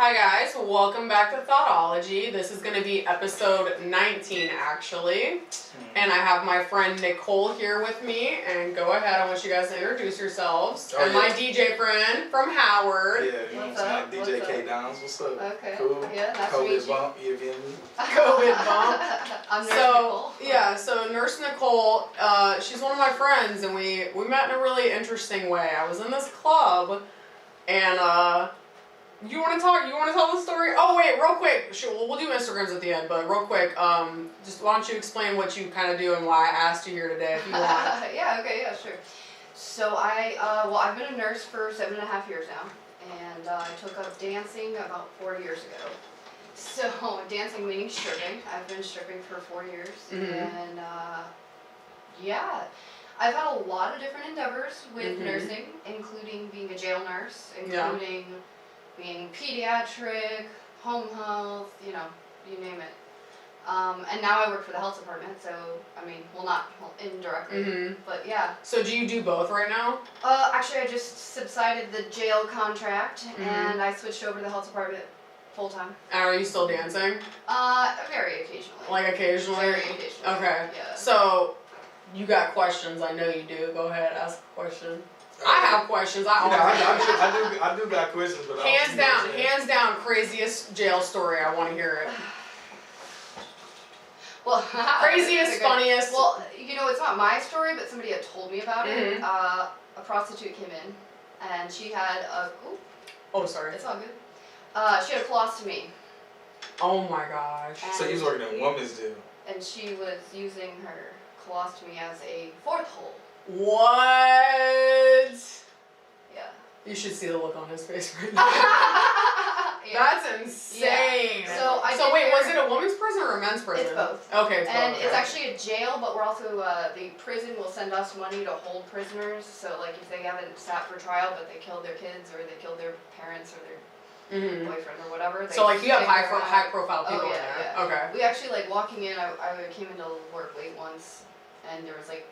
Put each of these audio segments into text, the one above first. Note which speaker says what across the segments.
Speaker 1: Hi guys, welcome back to Thotology. This is going to be episode 19 actually. And I have my friend Nicole here with me. And go ahead, I want you guys to introduce yourselves. And my DJ friend from Howard.
Speaker 2: Yeah, you know what I'm saying? DJ K Downs, what's up?
Speaker 3: Okay.
Speaker 2: Cool.
Speaker 3: Yeah, nice to meet
Speaker 2: COVID
Speaker 3: you.
Speaker 2: bump, you feel me?
Speaker 1: COVID bump.
Speaker 3: I'm Nurse Nicole.
Speaker 1: Yeah, so Nurse Nicole, she's one of my friends and we met in a really interesting way. I was in this club and you want to tell the story? Oh wait, real quick. Sure, we'll do Instagrams at the end, but real quick, just why don't you explain what you kind of do and why I asked you here today, if you want.
Speaker 3: Yeah, sure. So I've been a nurse for 7.5 years now, and I took up dancing about 4 years ago. So dancing meaning stripping. I've been stripping for 4 years, and yeah. I've had a lot of different endeavors with nursing, including being a jail nurse, including being pediatric, home health, you name it. And now I work for the health department, so, not indirectly, but yeah.
Speaker 1: So do you do both right now?
Speaker 3: Actually, I just subsided the jail contract, and I switched over to the health department full-time.
Speaker 1: And are you still dancing?
Speaker 3: Very occasionally.
Speaker 1: Like occasionally?
Speaker 3: Very occasionally.
Speaker 1: Okay.
Speaker 3: Yeah.
Speaker 1: So, you got questions, I know you do. Go ahead, ask a question. I have questions.
Speaker 2: I do got questions, but
Speaker 1: hands down, craziest jail story. I want to hear it.
Speaker 3: Well,
Speaker 1: craziest, funniest.
Speaker 3: Well, it's not my story, but somebody had told me about it. A prostitute came in, and she had a.
Speaker 1: Oh, sorry.
Speaker 3: It's all good. She had a colostomy.
Speaker 1: Oh my gosh.
Speaker 2: So you was working in women's jail.
Speaker 3: And she was using her colostomy as a fourth hole.
Speaker 1: What?
Speaker 3: Yeah.
Speaker 1: You should see the look on his face right now.
Speaker 3: Yeah.
Speaker 1: That's insane.
Speaker 3: Yeah. So
Speaker 1: wait, was it a women's prison or a men's prison?
Speaker 3: It's both.
Speaker 1: Okay, it's both.
Speaker 3: And it's actually a jail, but we're also, the prison will send us money to hold prisoners. So, like, if they haven't sat for trial, but they killed their kids, or they killed their parents, or their boyfriend, or whatever.
Speaker 1: So, like, you have high profile people in there.
Speaker 3: Yeah.
Speaker 1: Okay.
Speaker 3: We actually, like, walking in, I came into work late once, and there was, like,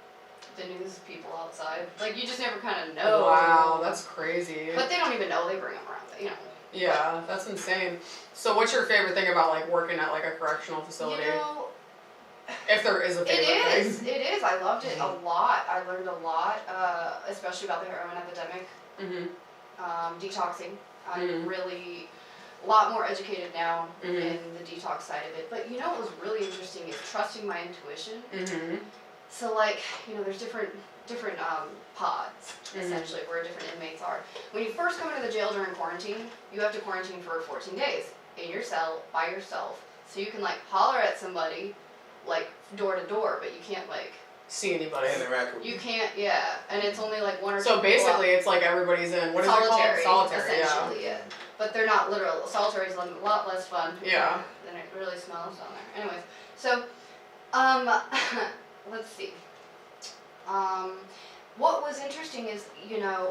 Speaker 3: the news people outside. Like, you just never kind of know.
Speaker 1: Wow, that's crazy.
Speaker 3: But they don't even know. They bring them around,
Speaker 1: Yeah, that's insane. So what's your favorite thing about, like, working at, like, a correctional facility? If there is a favorite thing.
Speaker 3: It is. I loved it a lot. I learned a lot, especially about the heroin epidemic. Detoxing. I'm really a lot more educated now in the detox side of it. But what was really interesting is trusting my intuition. So, like, there's different pods, essentially, where different inmates are. When you first come into the jail during quarantine, you have to quarantine for 14 days in your cell, by yourself. So you can, like, holler at somebody, like, door to door, but you can't, like...
Speaker 1: see anybody.
Speaker 2: Interact with
Speaker 3: you can't, yeah. And it's only, like, one or two
Speaker 1: So basically, it's like everybody's in, what is it called? Solitary,
Speaker 3: essentially, yeah. But they're not literal. Solitary is a lot less fun.
Speaker 1: Yeah.
Speaker 3: Than it really smells down there. Anyways, so, let's see. What was interesting is,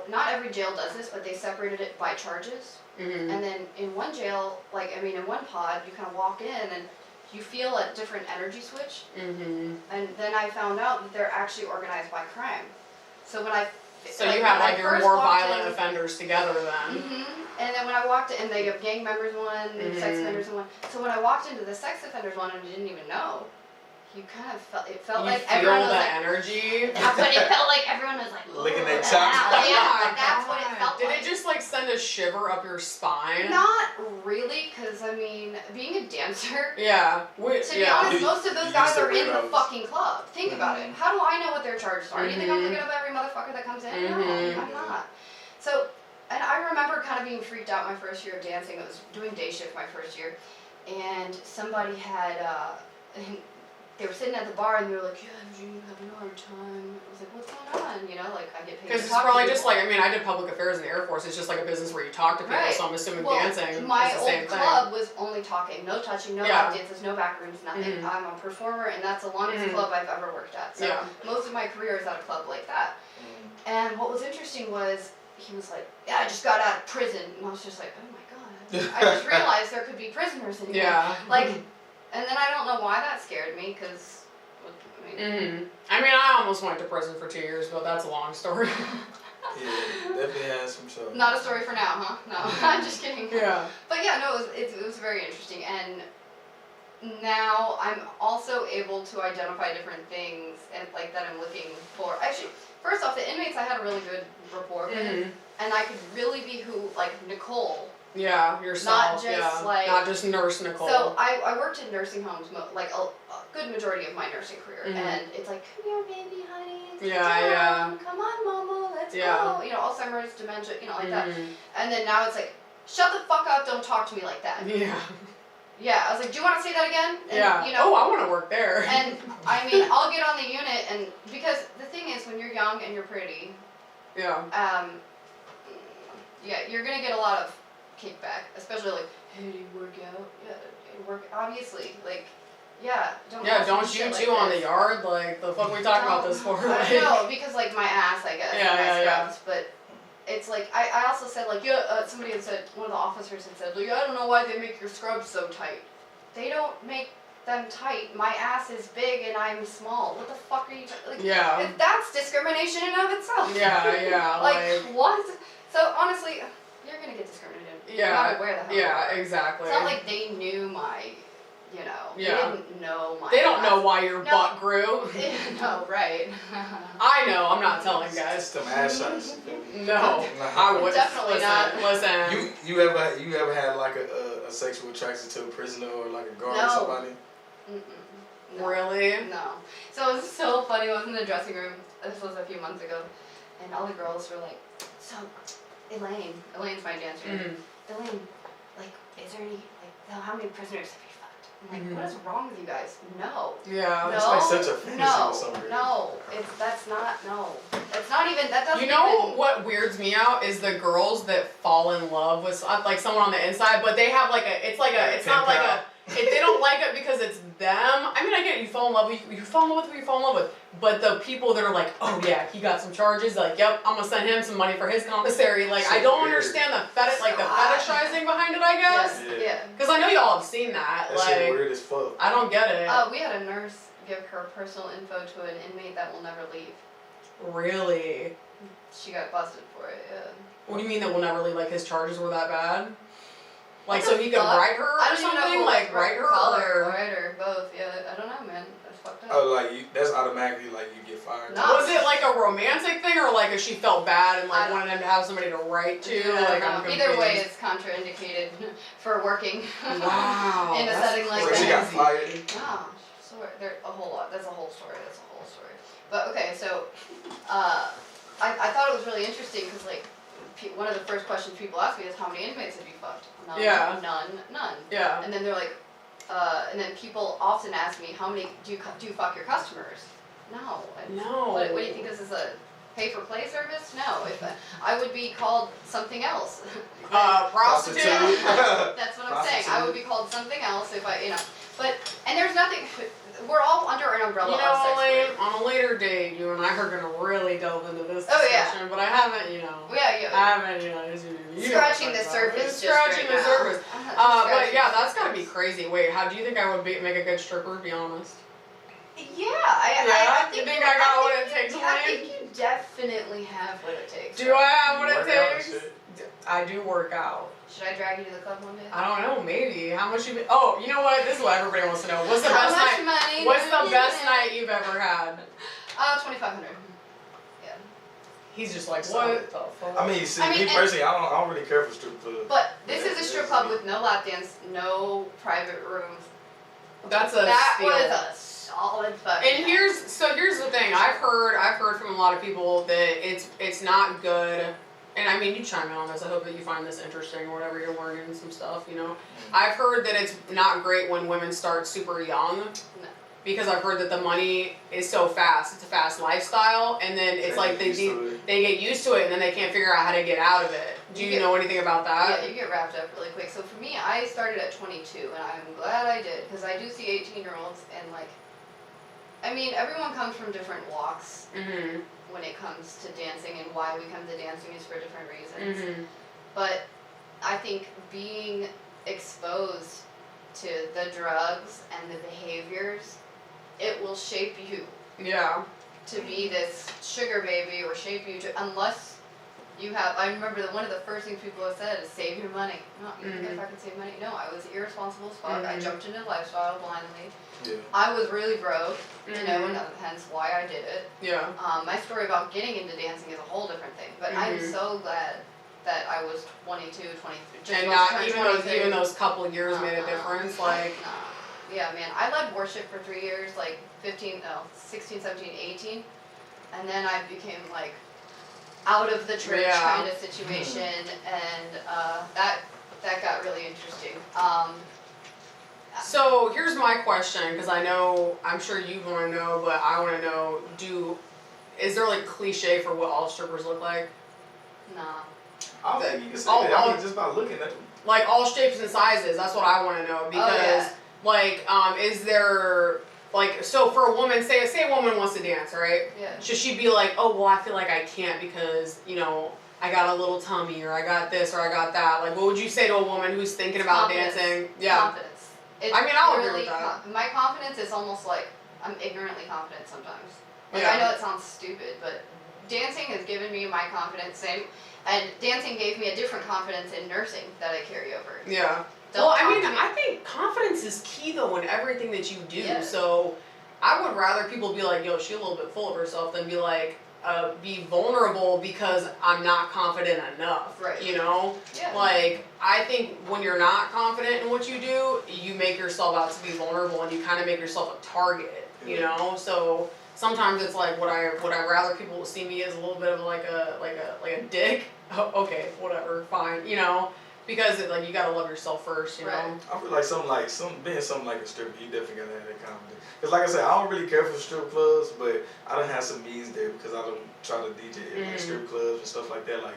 Speaker 3: not every jail does this, but they separated it by charges. And then in one jail, in one pod, you kind of walk in and you feel a different energy switch. And then I found out that they're actually organized by crime. So when
Speaker 1: you have, like, your more violent offenders together then.
Speaker 3: And then when I walked in, they have gang members one, sex offenders one. So when I walked into the sex offenders one and I didn't even know, you kind of felt like everyone was like...
Speaker 1: energy?
Speaker 3: That's what it felt like. Everyone was like...
Speaker 2: licking their chops.
Speaker 3: Yeah, that's what it felt
Speaker 1: Did
Speaker 3: like.
Speaker 1: it just, like, send a shiver up your spine?
Speaker 3: Not really, because, being a dancer...
Speaker 1: Yeah.
Speaker 3: To be honest, most of those guys are in the fucking club. Think about it. How do I know what their charges are? Do you think I'm looking up every motherfucker that comes in? No, I'm not. So, and I remember kind of being freaked out my first year of dancing. I was doing day shift my first year, and somebody had... they were sitting at the bar and they were like, yeah, I'm having a hard time. I was like, what's going on? I get paid.
Speaker 1: Because it's probably just like, I did public affairs in the Air Force. It's just like a business where you talk to people. So I'm assuming dancing is the same thing.
Speaker 3: My old club was only talking, no touching, no lap dances, no back rooms, nothing. I'm a performer, and that's the longest club I've ever worked at. So most of my career is at a club like that. And what was interesting was he was like, yeah, I just got out of prison, and I was just like, oh my god. I just realized there could be prisoners in here. And then I don't know why that scared me, because,
Speaker 1: I almost went to prison for 2 years, but that's a long story.
Speaker 2: Yeah, definitely has some shows.
Speaker 3: Not a story for now, huh? No, I'm just kidding.
Speaker 1: Yeah.
Speaker 3: But yeah, no, it was very interesting, and now I'm also able to identify different things and like that I'm looking for. Actually, first off, the inmates I had a really good rapport with, and I could really be who, like Nicole.
Speaker 1: Yeah, yourself.
Speaker 3: Not just like
Speaker 1: not just Nurse Nicole.
Speaker 3: So I worked in nursing homes like a good majority of my nursing career, and it's like, come here, baby, honey.
Speaker 1: Yeah.
Speaker 3: Come on, mama, let's go. You know, Alzheimer's, dementia, you know, like that. And then now it's like, shut the fuck up, don't talk to me like that.
Speaker 1: Yeah.
Speaker 3: Yeah, I was like, do you want to say that again? And,
Speaker 1: Yeah.
Speaker 3: You know,
Speaker 1: I want to work there.
Speaker 3: And I mean, I'll get on the unit, and because the thing is, when you're young and you're pretty,
Speaker 1: yeah,
Speaker 3: you're gonna get a lot of kickback, especially like, hey, do you work out? Yeah, work. Obviously, like, yeah, don't.
Speaker 1: Yeah, don't you
Speaker 3: shit
Speaker 1: chew
Speaker 3: like
Speaker 1: on the
Speaker 3: this.
Speaker 1: yard? Like, the fuck we talking about this for? Like,
Speaker 3: No, because like my ass, I guess.
Speaker 1: Yeah.
Speaker 3: But it's like I also said like somebody had said, one of the officers had said, like, I don't know why they make your scrubs so tight. They don't make them tight. My ass is big and I'm small. What the fuck are you like?
Speaker 1: Yeah.
Speaker 3: That's discrimination in and of itself.
Speaker 1: Yeah.
Speaker 3: like what? So honestly, you're gonna get discriminated.
Speaker 1: Yeah.
Speaker 3: No matter where the hell.
Speaker 1: Yeah, exactly.
Speaker 3: It's not like they knew my, you know.
Speaker 1: Yeah.
Speaker 3: They didn't know my.
Speaker 1: They don't
Speaker 3: ass.
Speaker 1: know why your butt grew.
Speaker 3: No, right.
Speaker 1: I know. I'm not telling guys.
Speaker 2: Some ass shots.
Speaker 1: No, I wouldn't.
Speaker 3: Definitely not.
Speaker 1: Listen.
Speaker 2: You ever had like a sexual attraction to a prisoner or like a guard or somebody?
Speaker 3: No.
Speaker 1: Really?
Speaker 3: No. So it was so funny. I was in the dressing room. This was a few months ago, and all the girls were like, "So, Elaine's my dancer. Elaine, like, is there any like, how many prisoners have you fucked?" I'm like, what is wrong with you guys? No.
Speaker 1: Yeah.
Speaker 3: No.
Speaker 2: That's like such a fantasy
Speaker 3: No.
Speaker 2: for some reason.
Speaker 3: No. That's not even. That doesn't.
Speaker 1: You know
Speaker 3: even,
Speaker 1: what weirds me out is the girls that fall in love with like someone on the inside, but they have like it's not like a. They don't like it because it's them. I mean, I get it, you fall in love with who you fall in love with. But the people that are like, oh yeah, he got some charges. Like, yep, I'm gonna send him some money for his commissary. Like, I don't understand the fetishizing behind it. I guess.
Speaker 3: Yeah.
Speaker 1: Because I know y'all have seen that.
Speaker 2: That shit weird as fuck.
Speaker 1: I don't get it.
Speaker 3: We had a nurse give her personal info to an inmate that will never leave.
Speaker 1: Really?
Speaker 3: She got busted for it. Yeah.
Speaker 1: What do you mean that will never leave? Like his charges were that bad? Like so he could write her or
Speaker 3: I don't even know
Speaker 1: something?
Speaker 3: who,
Speaker 1: Like write her or
Speaker 3: write her, both. Yeah, I don't know, man. That's fucked up.
Speaker 2: Oh, like that's automatically like you get fired.
Speaker 3: No.
Speaker 1: was it like a romantic thing or like if she felt bad and like wanted him to have somebody to write to? Like I'm confused.
Speaker 3: Either way, it's contraindicated for working
Speaker 1: Wow,
Speaker 3: in a setting like
Speaker 2: So
Speaker 3: that.
Speaker 2: she got fired.
Speaker 3: Oh, sure. There's a whole lot. That's a whole story. But okay, so I thought it was really interesting because like one of the first questions people ask me is how many inmates have you fucked? And I'm like, none.
Speaker 1: Yeah.
Speaker 3: And then they're like, and then people often ask me how many do you fuck your customers? No.
Speaker 1: No.
Speaker 3: What do you think this is a pay for play service? No. If I would be called something else.
Speaker 1: Prostitute.
Speaker 3: That's what I'm saying. I would be called something else if I, But and there's nothing. We're all under an umbrella of sex work.
Speaker 1: On a later date, you and I are gonna really delve into this
Speaker 3: Oh, yeah.
Speaker 1: discussion, but I haven't,
Speaker 3: Yeah.
Speaker 1: I haven't,
Speaker 3: Scratching the surface.
Speaker 1: Scratching the surface. But yeah, that's gotta be
Speaker 3: surface.
Speaker 1: crazy. Wait, how do you think I would make a good stripper? Be honest.
Speaker 3: Yeah, I think
Speaker 1: you think I got what it takes,
Speaker 3: I
Speaker 1: Lane?
Speaker 3: think you definitely have what it takes.
Speaker 1: Do I have what it
Speaker 2: Work out and
Speaker 1: takes?
Speaker 2: shit.
Speaker 1: I do work out.
Speaker 3: Should I drag you to the club one day?
Speaker 1: I don't know, maybe. How much you been? Oh, you know what? This is what everybody wants to know. What's the best night?
Speaker 3: Money
Speaker 1: What's the best night you've ever had?
Speaker 3: $2,500. Yeah.
Speaker 1: He's just like, what the fuck?
Speaker 2: I mean, me personally, I don't really care for strip clubs.
Speaker 3: But this is a strip club with no lap dance, no private rooms.
Speaker 1: That's a
Speaker 3: That
Speaker 1: steal.
Speaker 3: was a solid fucking.
Speaker 1: And here's the thing. I've heard from a lot of people that it's not good. And I mean, you chime in on this. I hope that you find this interesting or whatever. You're learning some stuff, I've heard that it's not great when women start super young.
Speaker 3: No.
Speaker 1: Because I've heard that the money is so fast. It's a fast lifestyle, and then it's like they get used to it, and then they can't figure out how to get out of it. Do you know anything about that?
Speaker 3: Yeah, you get wrapped up really quick. So for me, I started at 22, and I'm glad I did because I do see 18-year-olds, and like, I mean, everyone comes from different walks when it comes to dancing, and why we come to dancing is for different reasons. But I think being exposed to the drugs and the behaviors, it will shape you
Speaker 1: Yeah.
Speaker 3: to be this sugar baby or shape you to, unless You have, I remember that one of the first things people have said is save your money. No, you think if I could save money? No, I was irresponsible as fuck. I jumped into lifestyle blindly.
Speaker 2: Yeah.
Speaker 3: I was really broke, you know, and hence why I did it.
Speaker 1: Yeah.
Speaker 3: My story about getting into dancing is a whole different thing, but I'm so glad that I was 22, 23. Just
Speaker 1: And
Speaker 3: about
Speaker 1: not
Speaker 3: to turn
Speaker 1: even
Speaker 3: 22.
Speaker 1: those couple of years made a difference. Like,
Speaker 3: Yeah, man. I led worship for 3 years, like 16, 17, 18. And then I became like out of the church kind of situation, and that got really interesting.
Speaker 1: So here's my question, because I'm sure you want to know, but I want to know, is there like cliche for what all strippers look like?
Speaker 3: Nah.
Speaker 2: I think you can say that. I mean, just by looking at them.
Speaker 1: Like all shapes and sizes, that's what I want to know, because like, is there, like, so for a woman, say a woman wants to dance, right?
Speaker 3: Yeah.
Speaker 1: Should she be like, oh, well, I feel like I can't because, you know, I got a little tummy, or I got this, or I got that. Like, what would you say to a woman who's thinking about dancing? Yeah.
Speaker 3: Confidence. It's
Speaker 1: I'll agree with that.
Speaker 3: My confidence is almost like I'm ignorantly confident sometimes. Like,
Speaker 1: Yeah.
Speaker 3: I know it sounds stupid, but dancing has given me my confidence, and dancing gave me a different confidence in nursing that I carry over.
Speaker 1: Yeah. Well, I mean, I think confidence is key though in everything that you do.
Speaker 3: Yeah.
Speaker 1: So I would rather people be like, yo, she's a little bit full of herself, than be like, be vulnerable because I'm not confident enough.
Speaker 3: Right.
Speaker 1: You know?
Speaker 3: Yeah.
Speaker 1: Like, I think when you're not confident in what you do, you make yourself out to be vulnerable, and you kind of make yourself a target. You know? So sometimes it's like, would I rather people see me as a little bit of like a dick? Oh, okay, whatever, fine. You know? Because like you gotta love yourself first, you know.
Speaker 2: I feel like being something like a stripper, you definitely gotta have that confidence. Cause like I said, I don't really care for strip clubs, but I done had some meetings there because I don't try to DJ at like strip clubs and stuff like that. Like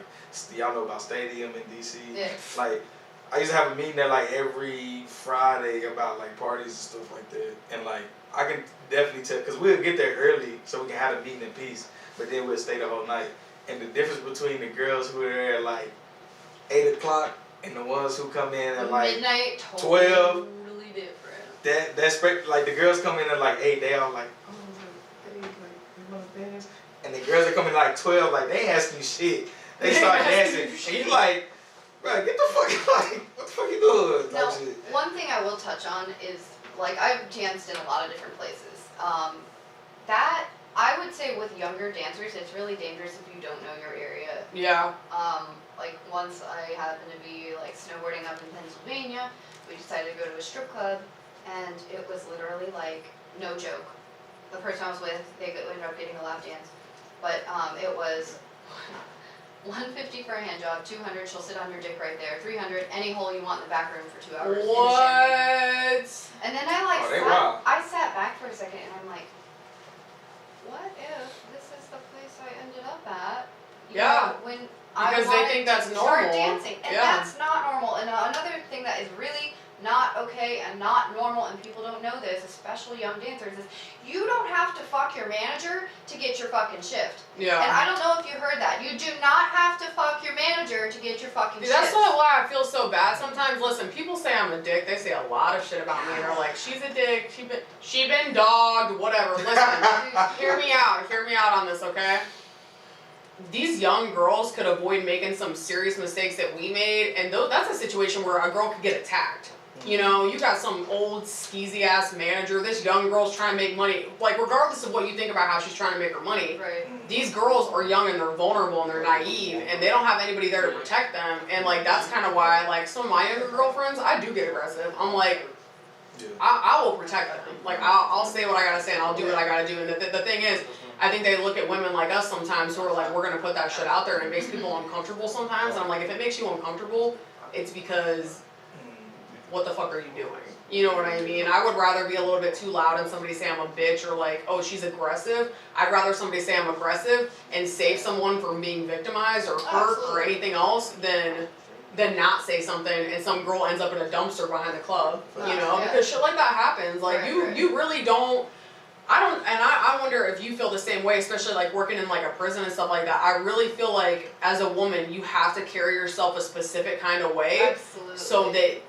Speaker 2: y'all know about Stadium in DC.
Speaker 3: Yeah.
Speaker 2: Like I used to have a meeting there like every Friday about like parties and stuff like that. And like I can definitely tell, cause we'll get there early so we can have a meeting in peace, but then we'll stay the whole night. And the difference between the girls who are there at like 8 o'clock and the ones who come in at like
Speaker 3: midnight,
Speaker 2: 12,
Speaker 3: totally different.
Speaker 2: that's like the girls come in at like 8, they all like, oh, hey, like, you wanna dance? And the girls that come in like 12, like, they ain't asking you shit. They start dancing, and you like, bro, get the fuck, like, what the fuck you doing?
Speaker 3: Now, one thing I will touch on is, like, I've danced in a lot of different places. That, I would say with younger dancers, it's really dangerous if you don't know your area.
Speaker 1: Yeah.
Speaker 3: Like once I happened to be like snowboarding up in Pennsylvania, we decided to go to a strip club, and it was literally like, no joke. The person I was with, they ended up getting a lap dance, but it was $150 for a hand job, $200, she'll sit on your dick right there, $300, any hole you want in the back room for 2 hours.
Speaker 1: What?
Speaker 3: And then I sat back for a second, and I'm like, what if this is the place I ended up at? You know, when
Speaker 1: because they think that's normal.
Speaker 3: Start dancing, and that's not normal. And another thing that is really not okay and not normal, and people don't know this, especially young dancers, is you don't have to fuck your manager to get your fucking shift.
Speaker 1: Yeah.
Speaker 3: And I don't know if you heard that. You do not have to fuck your manager to get your fucking shift.
Speaker 1: That's why I feel so bad sometimes. Listen, people say I'm a dick. They say a lot of shit about me. They're like, she's a dick. She been dogged. Whatever. Listen, hear me out. Hear me out on this, okay? These young girls could avoid making some serious mistakes that we made, and that's a situation where a girl could get attacked. You know, you got some old skeezy ass manager. This young girl's trying to make money. Like, regardless of what you think about how she's trying to make her money, these girls are young and they're vulnerable and they're naive, and they don't have anybody there to protect them. And like, that's kind of why, like, some of my younger girlfriends, I do get aggressive. I'm like, I will protect them. Like, I'll say what I gotta say and I'll do what I gotta do. And the thing is, I think they look at women like us sometimes who are like, we're gonna put that shit out there, and it makes people uncomfortable sometimes. And I'm like, if it makes you uncomfortable, it's because what the fuck are you doing? You know what I mean? I would rather be a little bit too loud and somebody say I'm a bitch, or like, oh, she's aggressive. I'd rather somebody say I'm aggressive and save someone from being victimized or hurt or anything else than not say something and some girl ends up in a dumpster behind the club. You know, because shit like that happens. Like you really don't. I wonder if you feel the same way, especially like working in like a prison and stuff like that. I really feel like as a woman, you have to carry yourself a specific kind of way, so that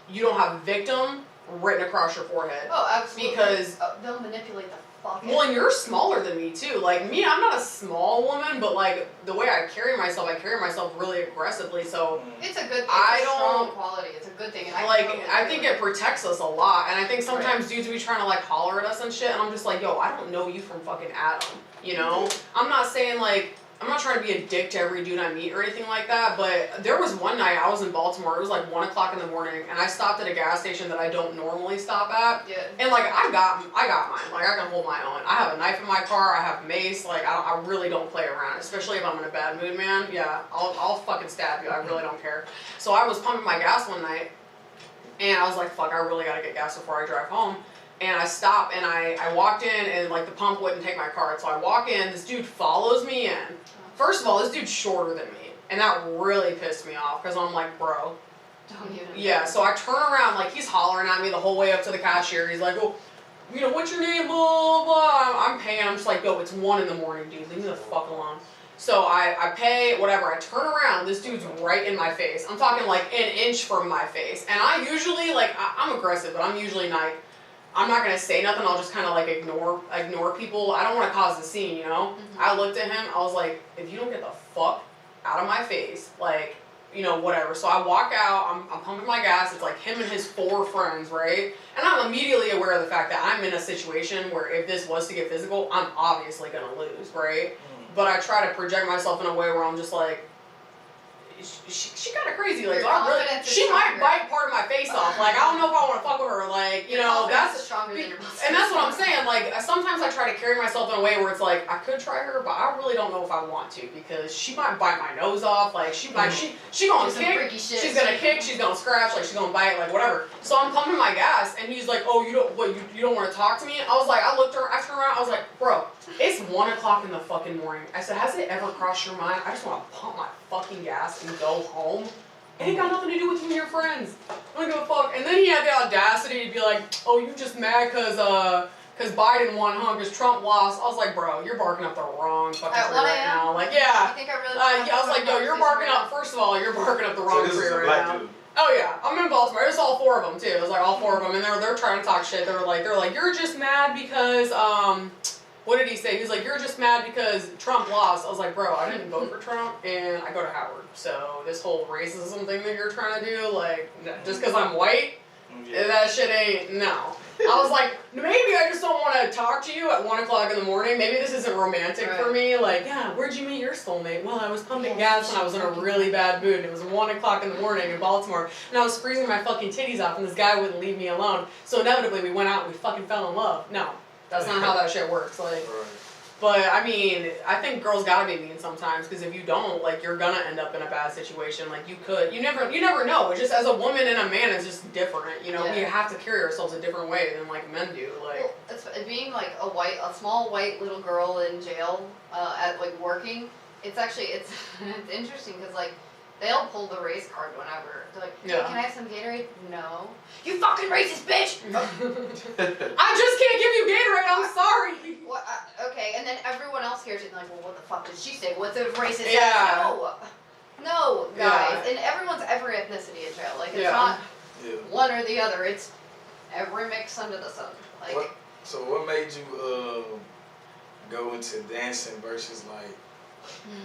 Speaker 1: you don't have victim written across your forehead.
Speaker 3: Oh, absolutely.
Speaker 1: Because
Speaker 3: they'll manipulate the fuck.
Speaker 1: Well, and you're smaller than me too. Like me, I'm not a small woman, but like the way I carry myself really aggressively. So
Speaker 3: it's a good. It's
Speaker 1: I
Speaker 3: a
Speaker 1: don't
Speaker 3: strong quality. It's a good thing. And
Speaker 1: I think it protects us a lot. And I think sometimes dudes be trying to like holler at us and shit. And I'm just like, yo, I don't know you from fucking Adam. You know? I'm not saying like. I'm not trying to be a dick to every dude I meet or anything like that, but there was one night I was in Baltimore, it was like 1 o'clock in the morning, and I stopped at a gas station that I don't normally stop at.
Speaker 3: Yeah.
Speaker 1: And like, I got mine, like I can hold my own. I have a knife in my car, I have mace, like I really don't play around, especially if I'm in a bad mood, man. Yeah, I'll fucking stab you, I really don't care. So I was pumping my gas one night, and I was like, fuck, I really gotta get gas before I drive home. And I stopped and I walked in and like the pump wouldn't take my card. So I walk in, this dude follows me in. First of all, this dude's shorter than me. And that really pissed me off because I'm like, bro.
Speaker 3: Don't even.
Speaker 1: Yeah, so I turn around, like he's hollering at me the whole way up to the cashier. He's like, oh, you know, what's your name, blah, blah, blah. I'm paying. I'm just like, yo, it's 1 in the morning, dude. Leave me the fuck alone. So I pay, whatever. I turn around, this dude's right in my face. I'm talking like an inch from my face. And I usually, like, I'm aggressive, but I'm usually not. I'm not gonna say nothing. I'll just kind of like ignore people. I don't want to cause a scene, you know. Mm-hmm. I looked at him. I was like, if you don't get the fuck out of my face, like, you know, whatever. So I walk out. I'm pumping my gas. It's like him and his 4 friends, right? And I'm immediately aware of the fact that I'm in a situation where if this was to get physical, I'm obviously gonna lose, right? Mm-hmm. But I try to project myself in a way where I'm just like. She kind of crazy, like she might bite part of my face off. Like I don't know if I want to fuck with her. Like you know, that's
Speaker 3: stronger than your
Speaker 1: and that's what I'm saying. Like sometimes I try to carry myself in a way where it's like I could try her, but I really don't know if I want to because she might bite my nose off. Like she gonna kick. She's gonna kick. She's gonna scratch. Like she's gonna bite. Like whatever. So I'm pumping my gas, and he's like, "Oh, you don't want to talk to me?" I was like, I turned around. I was like, "Bro, it's 1 o'clock in the fucking morning." I said, "Has it ever crossed your mind? I just want to pump my fucking gas and go home. It ain't got nothing to do with you and your friends. I don't give a fuck." And then he had the audacity to be like, "Oh, you just mad cause Biden won, huh? Cause Trump lost." I was like, "Bro, you're barking up the wrong fucking tree right now." Like, yeah.
Speaker 3: I think I really.
Speaker 1: I was like, "Yo, you're barking up. First of all, you're barking up the wrong tree right now." Dude. Oh yeah, I'm in Baltimore. It was all 4 of them too. It was like all 4 of them, and they're trying to talk shit. They're like, "You're just mad because What did he say? He was like, "You're just mad because Trump lost." I was like, "Bro, I didn't vote for Trump, and I go to Howard. So this whole racism thing that you're trying to do, like, just because I'm white, that shit ain't, no." I was like, maybe I just don't want to talk to you at 1 o'clock in the morning. Maybe this isn't romantic for me. Like, yeah, where'd you meet your soulmate? Well, I was pumping gas and I was in a really bad mood. It was 1 o'clock in the morning in Baltimore, and I was freezing my fucking titties off, and this guy wouldn't leave me alone. So inevitably, we went out and we fucking fell in love. No. That's not how that shit works, like, right. But I mean, I think girls gotta be mean sometimes, because if you don't, like, you're gonna end up in a bad situation, like, you never know, it's just, as a woman and a man, it's just different, you know, we have to carry ourselves a different way than, like, men do, like.
Speaker 3: Well, it's, being, like, a small white little girl in jail, at, like, working, it's actually, it's interesting, because, like, they'll pull the race card whenever. They're like, hey, can I have some Gatorade? No. You fucking racist bitch!
Speaker 1: I just can't give you Gatorade, I'm sorry!
Speaker 3: What, okay, and then everyone else hears it and like, well, what the fuck did she say? What's a racist?
Speaker 1: Yeah.
Speaker 3: No, guys. And everyone's every ethnicity in jail. Like, it's not one or the other. It's every mix under the sun. Like.
Speaker 2: So what made you go into dancing versus like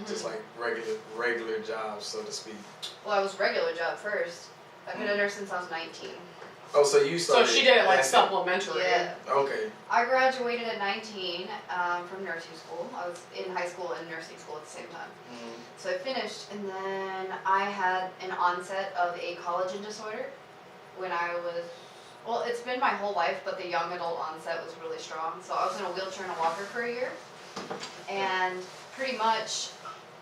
Speaker 2: just like regular jobs, so to speak?
Speaker 3: Well, I was regular job first. I've been a nurse since I was 19.
Speaker 2: Oh, so you started.
Speaker 1: So she did it like supplementary.
Speaker 3: Yeah.
Speaker 2: Okay.
Speaker 3: I graduated at 19 from nursing school. I was in high school and nursing school at the same time. Mm-hmm. So I finished, and then I had an onset of a collagen disorder when I was. Well, it's been my whole life, but the young adult onset was really strong. So I was in a wheelchair and a walker for a year, and pretty much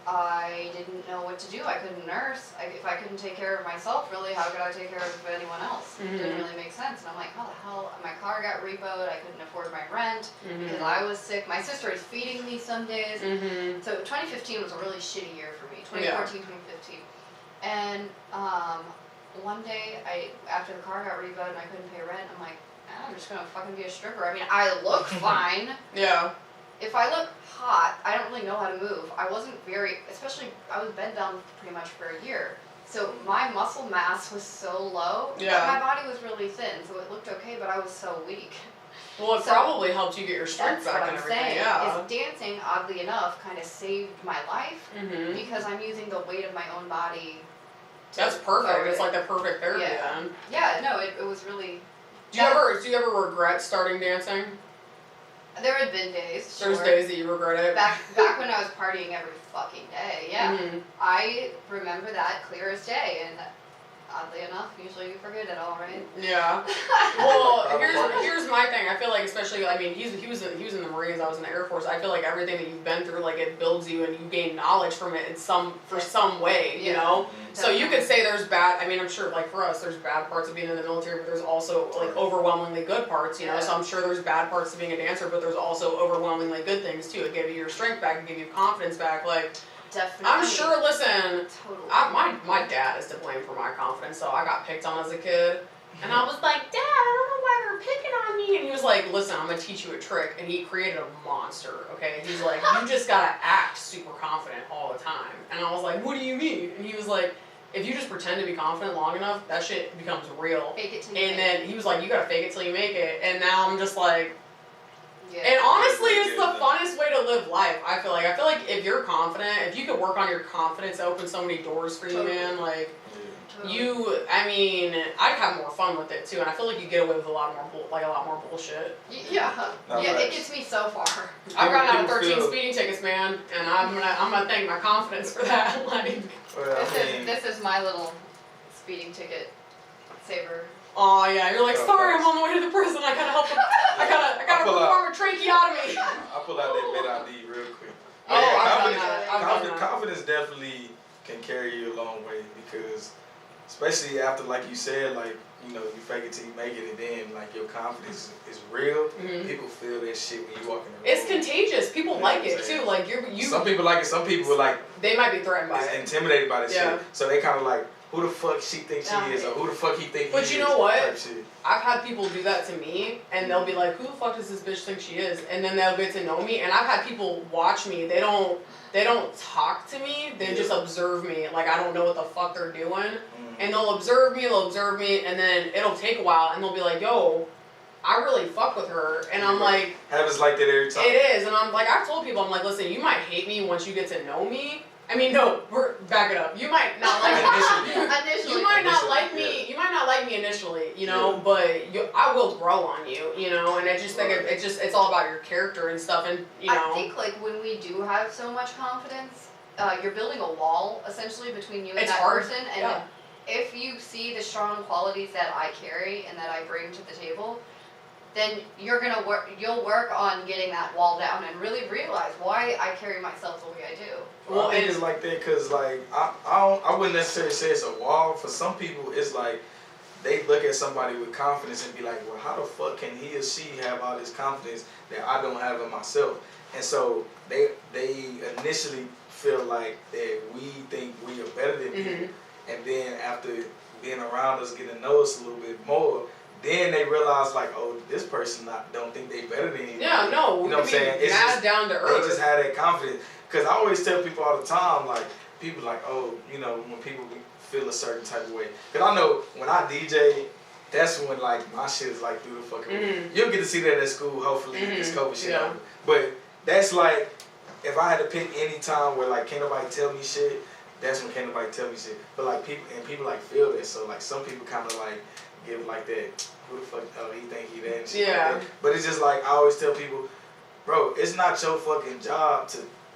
Speaker 3: I didn't know what to do. I couldn't nurse. If I couldn't take care of myself, really, how could I take care of anyone else? It didn't really make sense. And I'm like, how the hell? My car got repoed. I couldn't afford my rent because I was sick. My sister is feeding me some days. So 2015 was a really shitty year for me. 2014, 2015. And one day, after the car got repoed and I couldn't pay rent, I'm like, I'm just gonna fucking be a stripper. I mean, I look fine.
Speaker 1: Yeah.
Speaker 3: If I look hot, I don't really know how to move. I wasn't especially, I was bedbound pretty much for a year. So my muscle mass was so low,
Speaker 1: Yeah.
Speaker 3: but my body was really thin, so it looked okay, but I was so weak.
Speaker 1: Well, it probably helped you get your strength
Speaker 3: That's
Speaker 1: back
Speaker 3: what
Speaker 1: and
Speaker 3: I'm
Speaker 1: everything.
Speaker 3: saying.
Speaker 1: Yeah.
Speaker 3: Is dancing, oddly enough, kind of saved my life
Speaker 1: Mhm.
Speaker 3: because I'm using the weight of my own body.
Speaker 1: That's perfect. It's like the perfect therapy
Speaker 3: Yeah.
Speaker 1: then.
Speaker 3: Yeah, no, it was really.
Speaker 1: Do you ever regret starting dancing?
Speaker 3: There had been days.
Speaker 1: There's
Speaker 3: sure.
Speaker 1: days that you regret it.
Speaker 3: Back when I was partying every fucking day. Yeah,
Speaker 1: Mhm.
Speaker 3: I remember that clear as day, and oddly enough, usually you forget it all, right?
Speaker 1: Yeah. Well, here's my thing. I feel like, especially, I mean, he was in the Marines. I was in the Air Force. I feel like everything that you've been through, like, it builds you and you gain knowledge from it in some way, you
Speaker 3: Yeah.
Speaker 1: know. So you could
Speaker 3: Definitely.
Speaker 1: say there's bad. I mean, I'm sure, like for us, there's bad parts of being in the military, but there's also like overwhelmingly good parts, you know.
Speaker 3: Yeah.
Speaker 1: So I'm sure there's bad parts to being a dancer, but there's also overwhelmingly good things too. It gave you your strength back. It gave you confidence back. Like,
Speaker 3: Definitely.
Speaker 1: I'm sure. Listen.
Speaker 3: Totally.
Speaker 1: My dad is to blame for my confidence, so I got picked on as a kid. And I was like, Dad, I don't know why they're picking on me. And he was like, listen, I'm going to teach you a trick. And he created a monster, okay? He's like, you just got to act super confident all the time. And I was like, what do you mean? And he was like, if you just pretend to be confident long enough, that shit becomes real.
Speaker 3: Fake it till you
Speaker 1: And
Speaker 3: make it.
Speaker 1: then he was like, you got to fake it till you make it. And now I'm just like,
Speaker 3: Yeah.
Speaker 1: and honestly, it's the funnest way to live life. I feel like if you're confident, if you could work on your confidence, it opens so many doors for you,
Speaker 3: Totally.
Speaker 1: man. Like,
Speaker 3: Totally.
Speaker 1: I mean, I'd have more fun with it too, and I feel like you get away with a lot more bullshit.
Speaker 3: Yeah.
Speaker 2: No,
Speaker 3: Yeah, it
Speaker 2: facts.
Speaker 3: gets me so far.
Speaker 1: I've gotten out of
Speaker 2: People
Speaker 1: 13
Speaker 2: feel-
Speaker 1: speeding tickets, man, and I'm gonna thank my confidence for that. Like,
Speaker 2: Well, I mean,
Speaker 3: This is my little speeding ticket saver.
Speaker 1: oh yeah, you're like,
Speaker 2: Oh,
Speaker 1: sorry,
Speaker 2: thanks.
Speaker 1: I'm on the way to the prison. I gotta help him. I gotta
Speaker 2: pull
Speaker 1: perform a tracheotomy.
Speaker 2: I pull out that bid ID real quick.
Speaker 1: Oh,
Speaker 2: Yeah,
Speaker 1: I've done
Speaker 2: confidence,
Speaker 1: that. I've done that.
Speaker 2: confidence definitely can carry you a long way because, especially after, like you said, like, you know, you fake it till you make it, and then like your confidence is real.
Speaker 1: Mhm.
Speaker 2: People feel that shit when you walk in the room.
Speaker 1: It's contagious. People
Speaker 2: Yeah,
Speaker 1: like
Speaker 2: I'm
Speaker 1: it
Speaker 2: saying.
Speaker 1: too. Like
Speaker 2: Some people like it. Some people are like
Speaker 1: they might be threatened by
Speaker 2: is
Speaker 1: it.
Speaker 2: intimidated by this
Speaker 1: Yeah.
Speaker 2: shit. So they kind of like, who the fuck she thinks she is, or who the fuck he think
Speaker 1: But
Speaker 2: he
Speaker 1: you
Speaker 2: is.
Speaker 1: know what?
Speaker 2: Type shit.
Speaker 1: I've had people do that to me, and they'll be like, who the fuck does this bitch think she is? And then they'll get to know me, and I've had people watch me. They don't talk to me. They just observe me. Like, I don't know what the fuck they're doing. And they'll observe me, and then it'll take a while, and they'll be like, yo, I really fuck with her. And I'm like,
Speaker 2: Happens like that every time.
Speaker 1: it is. And I'm like, I've told people, I'm like, listen, you might hate me once you get to know me. I mean, no, back it up. You might not like me.
Speaker 3: Initially.
Speaker 1: You might not
Speaker 2: Initially,
Speaker 1: like me.
Speaker 2: yeah.
Speaker 1: You might not like me initially, you know, but I will grow on you, you know. And I just think it's all about your character and stuff, and you know.
Speaker 3: I think like when we do have so much confidence, you're building a wall essentially between you and
Speaker 1: It's
Speaker 3: that
Speaker 1: hard.
Speaker 3: person. And
Speaker 1: Yeah.
Speaker 3: if you see the strong qualities that I carry and that I bring to the table, then you'll work on getting that wall down and really realize why I carry myself the way I do.
Speaker 2: Well, I think it's like that because, like, I wouldn't necessarily say it's a wall. For some people, it's like they look at somebody with confidence and be like, well, how the fuck can he or she have all this confidence that I don't have in myself? And so they initially feel like that we think we are better than people. And then after being around us, getting to know us a little bit more, then they realize like, oh, this person don't think they better than anybody.
Speaker 1: Yeah, no,
Speaker 2: you
Speaker 1: we
Speaker 2: know what I'm saying? It's
Speaker 1: mad
Speaker 2: just,
Speaker 1: down to earth.
Speaker 2: they just have that confidence. Because I always tell people all the time, like, people like, oh, you know, when people feel a certain type of way. Because I know when I DJ, that's when, like, my shit is, like, through the fucking roof. You'll get to see that at school, hopefully, this COVID shit over. But that's, like, if I had to pick any time where, like, can't nobody tell me shit, that's when can't nobody tell me shit. But, like, people, like, feel that. So, like, some people kind of, like, give, like, that, who the fuck, oh, he think he that and shit like that. But it's just, like, I always tell people, bro, it's not your fucking job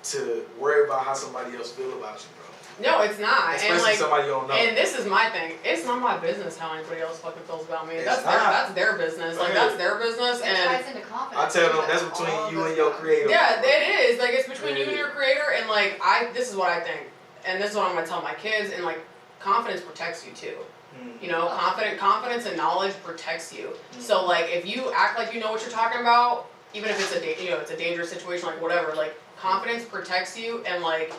Speaker 2: to worry about how somebody else feel about you, bro.
Speaker 1: No, it's not.
Speaker 2: Especially
Speaker 1: and like,
Speaker 2: somebody you don't know.
Speaker 1: And this is my thing. It's not my business how anybody else fucking feels about me. That's their business. Like, that's their business.
Speaker 3: It
Speaker 1: And
Speaker 3: ties into confidence.
Speaker 2: I tell them that's between you and your creator.
Speaker 1: yeah, it is. Like, it's between you and your creator. And like, this is what I think. And this is what I'm gonna tell my kids. And like, confidence protects you too. You know, confidence and knowledge protects you. So like, if you act like you know what you're talking about, even if it's it's a dangerous situation, like whatever, like confidence protects you, and like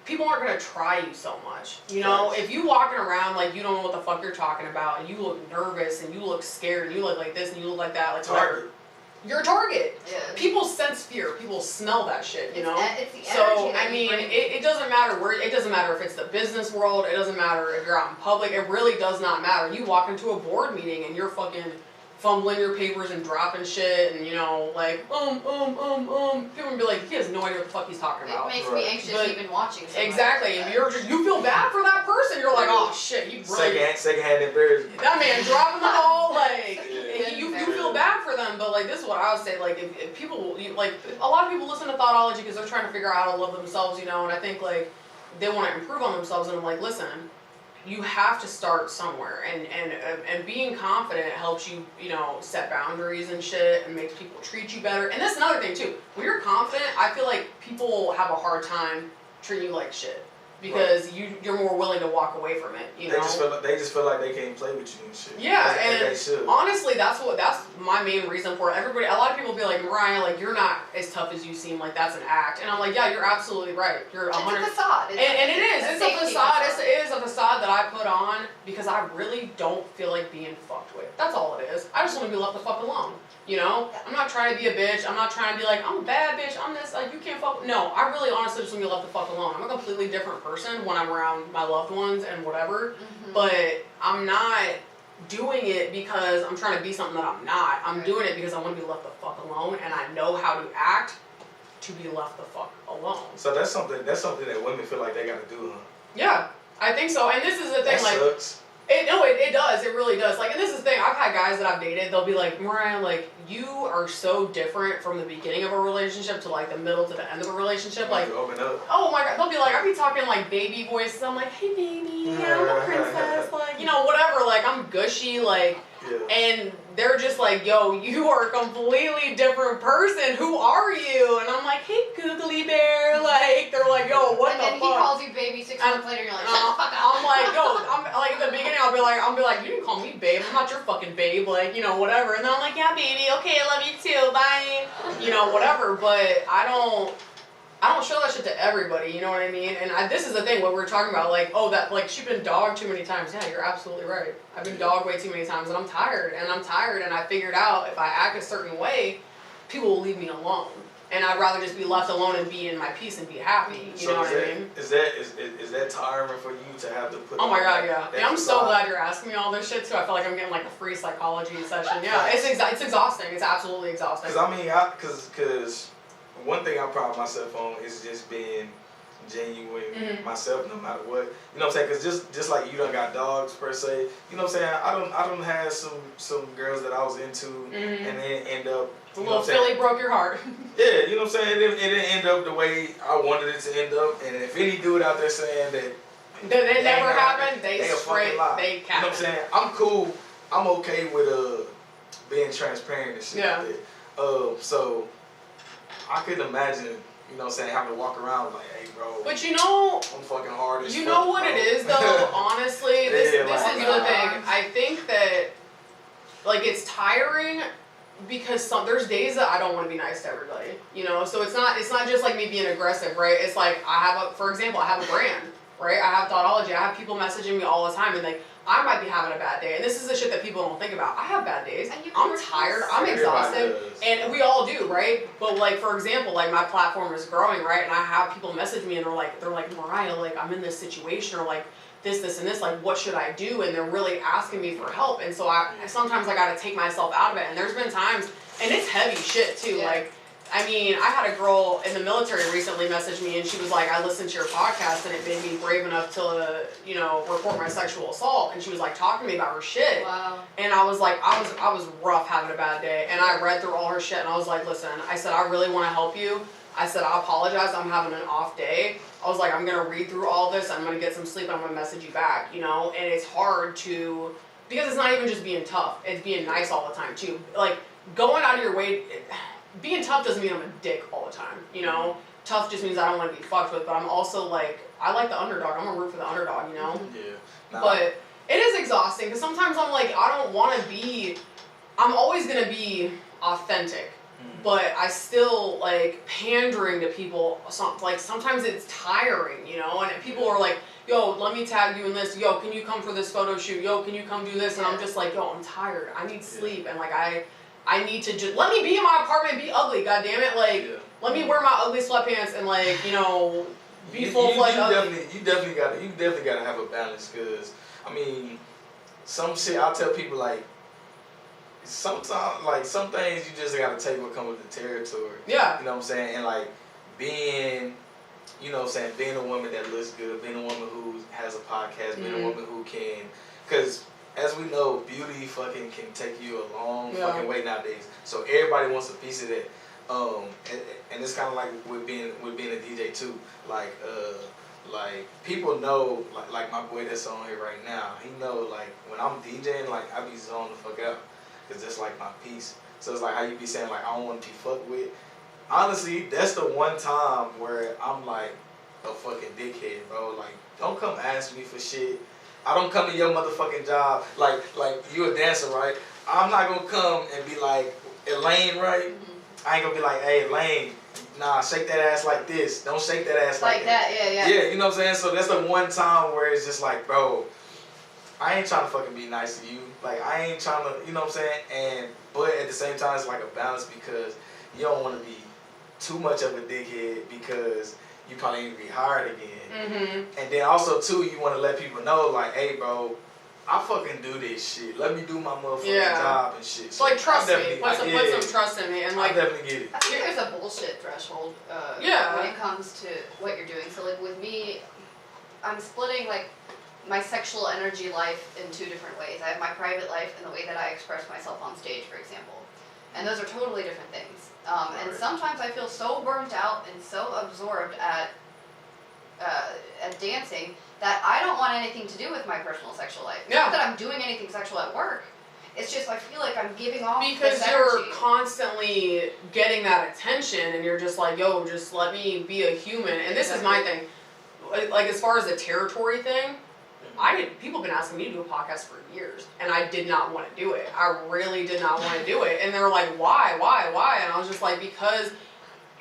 Speaker 1: people aren't gonna try you so much. You know, if you walking around like you don't know what the fuck you're talking about, and you look nervous, and you look scared, and you look like this, and you look like that, like whatever. you're a target.
Speaker 3: Yeah.
Speaker 1: People sense fear. People smell that shit, you know?
Speaker 3: It's the energy
Speaker 1: So,
Speaker 3: that
Speaker 1: I mean,
Speaker 3: you bring.
Speaker 1: it doesn't matter where, it doesn't matter if it's the business world, it doesn't matter if you're out in public, it really does not matter. You walk into a board meeting and you're fucking fumbling your papers and dropping shit and, you know, like, people will be like, he has no idea what the fuck he's talking
Speaker 3: It
Speaker 1: about.
Speaker 3: makes
Speaker 2: Right.
Speaker 3: me anxious
Speaker 1: But-
Speaker 3: even watching something
Speaker 1: Exactly,
Speaker 3: like
Speaker 1: and
Speaker 3: that.
Speaker 1: you feel bad for that person. You're like, oh shit, you really,
Speaker 2: Secondhand embarrassment.
Speaker 1: that man dropping the ball, like,
Speaker 2: Yeah.
Speaker 1: and you feel bad for them, but like, this is what I would say, like, if people, like, a lot of people listen to Thotology because they're trying to figure out how to love themselves, you know, and I think, like, they want to improve on themselves, and I'm like, listen, you have to start somewhere, and being confident helps you, you know, set boundaries and shit, and makes people treat you better, and that's another thing, too. When you're confident, I feel like people have a hard time treating you like shit. Because you're more willing to walk away from it, you know?
Speaker 2: They just feel like they can't play with you and shit.
Speaker 1: Yeah,
Speaker 2: and
Speaker 1: and
Speaker 2: they should.
Speaker 1: honestly, that's my main reason for it. Everybody, a lot of people be like, Mariah, like, you're not as tough as you seem, like, that's an act. And I'm like, yeah, you're absolutely right. You're
Speaker 3: It's
Speaker 1: 100.
Speaker 3: a facade.
Speaker 1: And it is. It's a
Speaker 3: safety
Speaker 1: facade. It is a facade that I put on because I really don't feel like being fucked with. That's all it is. I just want to be left the fuck alone. You know? I'm not trying to be a bitch. I'm not trying to be like, I'm a bad bitch. I'm this. Like, you can't fuck. No, I really honestly just want to be left the fuck alone. I'm a completely different person when I'm around my loved ones and whatever.
Speaker 3: Mhm.
Speaker 1: But I'm not doing it because I'm trying to be something that I'm not. I'm
Speaker 3: Right.
Speaker 1: doing it because I want to be left the fuck alone, and I know how to act to be left the fuck alone.
Speaker 2: So that's something that women feel like they gotta do, huh?
Speaker 1: Yeah, I think so. And this is the thing,
Speaker 2: That
Speaker 1: like,
Speaker 2: sucks.
Speaker 1: it does. It really does. Like, and this is the thing. I've had guys that I've dated. They'll be like, Mariah, like, you are so different from the beginning of a relationship to like the middle to the end of a relationship. Like,
Speaker 2: You open up.
Speaker 1: oh my god, they'll be like, I be talking like baby voices. I'm like, hey baby, I'm a princess, like, you know, whatever. Like, I'm gushy, like,
Speaker 2: Yeah.
Speaker 1: and they're just like, yo, you are a completely different person. Who are you? And I'm like, hey, googly bear. Like, they're like, yo, what
Speaker 3: and
Speaker 1: the
Speaker 3: then
Speaker 1: fuck?
Speaker 3: he calls you baby 6 months later, you're like, shut the fuck up.
Speaker 1: I'm like, yo, I'm like, at the beginning, I'll be like, you didn't call me babe. I'm not your fucking babe. Like, you know, whatever. And then I'm like, yeah, baby. Okay, I love you too. Bye. You know, whatever. But I don't show that shit to everybody. You know what I mean? And this is the thing. What we're talking about, like, oh, that, like, she's been dogged too many times. Yeah, you're absolutely right. I've been dogged way too many times, and I'm tired. And I figured out if I act a certain way, people will leave me alone. And I'd rather just be left alone and be in my peace and be happy. You know what I mean?
Speaker 2: Is that tiring for you to have to put?
Speaker 1: Oh my god, yeah.
Speaker 2: that
Speaker 1: Yeah, I'm so
Speaker 2: facade?
Speaker 1: glad you're asking me all this shit too. I feel like I'm getting like a free psychology session. Yeah, it's exhausting. It's absolutely exhausting.
Speaker 2: Cause I mean, cause one thing I pride myself on is just being genuine myself, no matter what. You know what I'm saying? Cause just like you done got dogs per se. You know what I'm saying? I don't have some girls that I was into and then end up.
Speaker 1: The little Philly broke your heart.
Speaker 2: Yeah, you know what I'm saying? It didn't end up the way I wanted it to end up. And if any dude out there saying that
Speaker 1: That never happened, they
Speaker 2: a
Speaker 1: straight,
Speaker 2: fucking lie.
Speaker 1: they
Speaker 2: You know what I'm
Speaker 1: capping.
Speaker 2: saying? I'm cool. I'm okay with being transparent and shit
Speaker 1: Yeah.
Speaker 2: like that. So I couldn't imagine, you know what I'm saying, having to walk around like, hey bro,
Speaker 1: But you know,
Speaker 2: I'm fucking hard as
Speaker 1: you
Speaker 2: fuck,
Speaker 1: know what
Speaker 2: bro.
Speaker 1: it is though, honestly, this
Speaker 2: Yeah,
Speaker 1: is
Speaker 2: like,
Speaker 1: the thing. I think that, like, it's tiring because there's days that I don't want to be nice to everybody, you know? So it's not just like me being aggressive, right? It's like for example, I have a brand, right? I have Thotology. I have people messaging me all the time and like, I might be having a bad day. And this is the shit that people don't think about. I have bad days.
Speaker 3: And you can
Speaker 1: I'm
Speaker 3: refuse.
Speaker 1: tired. I'm
Speaker 2: Everybody
Speaker 1: exhausted.
Speaker 2: does.
Speaker 1: And we all do, right? But like, for example, like my platform is growing, right? And I have people message me and they're like, Mariah, like I'm in this situation or like this and this, like what should I do? And they're really asking me for help. And so sometimes I gotta take myself out of it. And there's been times, and it's heavy shit too.
Speaker 3: Yeah.
Speaker 1: Like, I mean, I had a girl in the military recently message me and she was like, I listened to your podcast and it made me brave enough to, you know, report my sexual assault. And she was like talking to me about her shit.
Speaker 3: Wow.
Speaker 1: And I was like, I was rough having a bad day. And I read through all her shit and I was like, listen, I said, I really want to help you. I said, I apologize, I'm having an off day. I was like, I'm going to read through all this, I'm going to get some sleep, and I'm going to message you back, you know? And it's hard to, because it's not even just being tough, it's being nice all the time too. Like, going out of your way, being tough doesn't mean I'm a dick all the time, you know? Tough just means I don't want to be fucked with, but I'm also like, I like the underdog, I'm going to root for the underdog, you know?
Speaker 2: Yeah. Nah.
Speaker 1: But it is exhausting, because sometimes I'm like, I don't want to be, I'm always going to be authentic. But I still like pandering to people. Sometimes it's tiring, you know. And people are like, "Yo, let me tag you in this. Yo, can you come for this photo shoot? Yo, can you come do this?" And I'm just like, "Yo, I'm tired. I need sleep." And like I need to just let me be in my apartment and be ugly. God damn it, like let me wear my ugly sweatpants and like be full fledged ugly.
Speaker 2: You definitely gotta have a balance, cause I mean, some shit I'll tell people like. Sometimes, like, some things you just gotta take what comes with the territory.
Speaker 1: Yeah.
Speaker 2: You know what I'm saying? And, like, being, you know what I'm saying, being a woman that looks good, being a woman who has a podcast, being a woman who can, because as we know, beauty fucking can take you a long fucking way nowadays. So everybody wants a piece of that. And it's kind of like with being a DJ too. Like people know, like my boy that's on here right now, he know, like, when I'm DJing, like, I be zoned the fuck out. Cause that's like my piece. So it's like how you be saying like I don't want to be fucked with. Honestly, that's the one time where I'm like a fucking dickhead, bro. Like, don't come ask me for shit. I don't come to your motherfucking job. Like you a dancer, right? I'm not gonna come and be like, Elaine, right? Mm-hmm. I ain't gonna be like, hey, Elaine, nah, shake that ass like this. Don't shake that ass like that.
Speaker 3: Yeah.
Speaker 2: Yeah, you know what I'm saying? So that's the one time where it's just like, bro, I ain't trying to fucking be nice to you. Like, I ain't trying to, you know what I'm saying? But at the same time, it's like a balance because you don't want to be too much of a dickhead because you probably ain't gonna be hired again. Mm-hmm. And then also, too, you want to let people know, like, hey, bro, I fucking do this shit. Let me do my motherfucking job and shit.
Speaker 1: So, like, trust me. Put some trust in me. And, like,
Speaker 2: I definitely get it.
Speaker 3: I think there's a bullshit threshold when it comes to what you're doing. So, like, with me, I'm splitting, like, my sexual energy life in two different ways. I have my private life and the way that I express myself on stage, for example. And those are totally different things. And sometimes I feel so burnt out and so absorbed at dancing that I don't want anything to do with my personal sexual life. It's not that I'm doing anything sexual at work. It's just I feel like I'm giving off
Speaker 1: because you're constantly getting that attention and you're just like, yo, just let me be a human. And this is my thing. Like, as far as the territory thing, people have been asking me to do a podcast for years, and I did not want to do it. I really did not want to do it. And they were like, why? And I was just like, because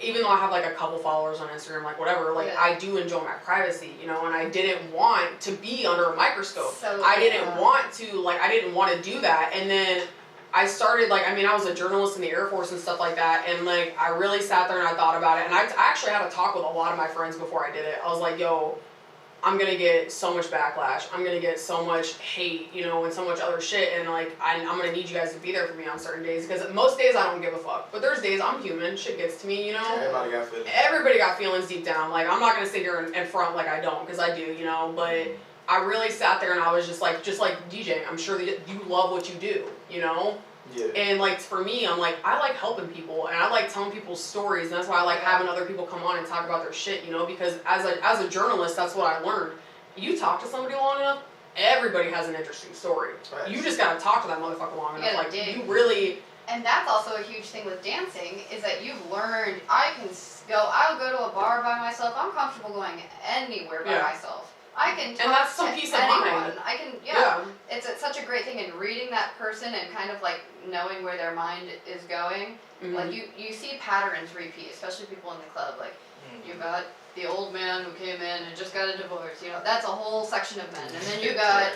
Speaker 1: even though I have like a couple followers on Instagram, like whatever, like I do enjoy my privacy, and I didn't want to be under a microscope. So, I didn't want to do that. And then I started, I was a journalist in the Air Force and stuff like that, and like I really sat there and I thought about it, and I actually had a talk with a lot of my friends before I did it. I was like, yo, I'm gonna get so much backlash. I'm gonna get so much hate, and so much other shit. And like, I'm gonna need you guys to be there for me on certain days because most days I don't give a fuck. But there's days I'm human. Shit gets to me,
Speaker 2: Everybody got feelings.
Speaker 1: Everybody got feelings deep down. Like, I'm not gonna sit here and front like I don't, because I do, But I really sat there and I was just like DJing. I'm sure that you love what you do,
Speaker 2: Yeah.
Speaker 1: And like for me, I'm like, I like helping people and I like telling people's stories, and that's why I like having other people come on and talk about their shit, because as a journalist, that's what I learned. You talk to somebody long enough, everybody has an interesting story. Right. You just gotta talk to that motherfucker long enough. Like you really.
Speaker 3: And that's also a huge thing with dancing is that you've learned. I'll go to a bar by myself. I'm comfortable going anywhere by myself. I can talk
Speaker 1: and that's some
Speaker 3: to
Speaker 1: peace of
Speaker 3: anyone.
Speaker 1: mind.
Speaker 3: I can, It's such a great thing in reading that person and kind of like knowing where their mind is going. Mm-hmm. Like you see patterns repeat, especially people in the club. Like you got the old man who came in and just got a divorce. That's a whole section of men, and then you got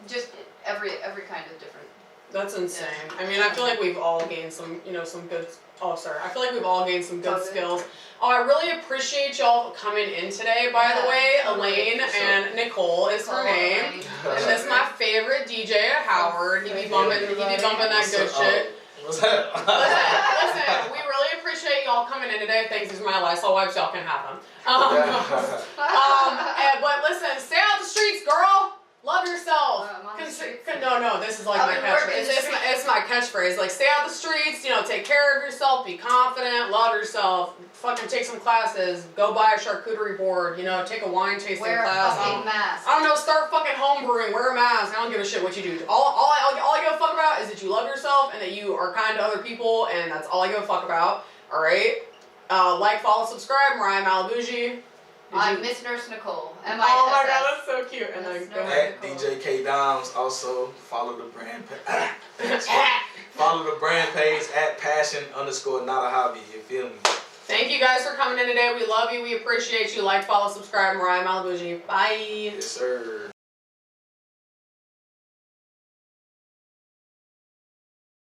Speaker 3: just every kind of different.
Speaker 1: That's insane. I mean, I feel like we've all gained some good. I feel like we've all gained some good skills. Oh, I really appreciate y'all coming in today, by the way. Elaine and Nicole is her name. And this is my favorite DJ at Howard. He be bumping that good shit.
Speaker 2: What's that?
Speaker 1: Listen, we really appreciate y'all coming in today. Thanks, these are my Lysol wipes. Y'all can have them. But listen, stay out the streets, girl. Love yourself. No, this is like my catchphrase. It's my catchphrase. Like, stay out the streets, take care of yourself, be confident, love yourself, fucking take some classes, go buy a charcuterie board, take a wine tasting class.
Speaker 3: Wear a fucking mask.
Speaker 1: I don't know, start fucking home brewing, wear a mask. I don't give a shit what you do. All I give a fuck about is that you love yourself and that you are kind to other people, and that's all I give a fuck about. Alright? Like, follow, subscribe. Mariah Malabuji.
Speaker 3: I'm Miss Nurse Nicole.
Speaker 1: Oh my god, that's so cute. And then go ahead.
Speaker 2: At DJ K Doms. Also follow the brand page at passion_not a hobby. You feel me?
Speaker 1: Thank you guys for coming in today. We love you. We appreciate you. Like, follow, subscribe. Mariah Malabuji. Bye.
Speaker 2: Yes, sir.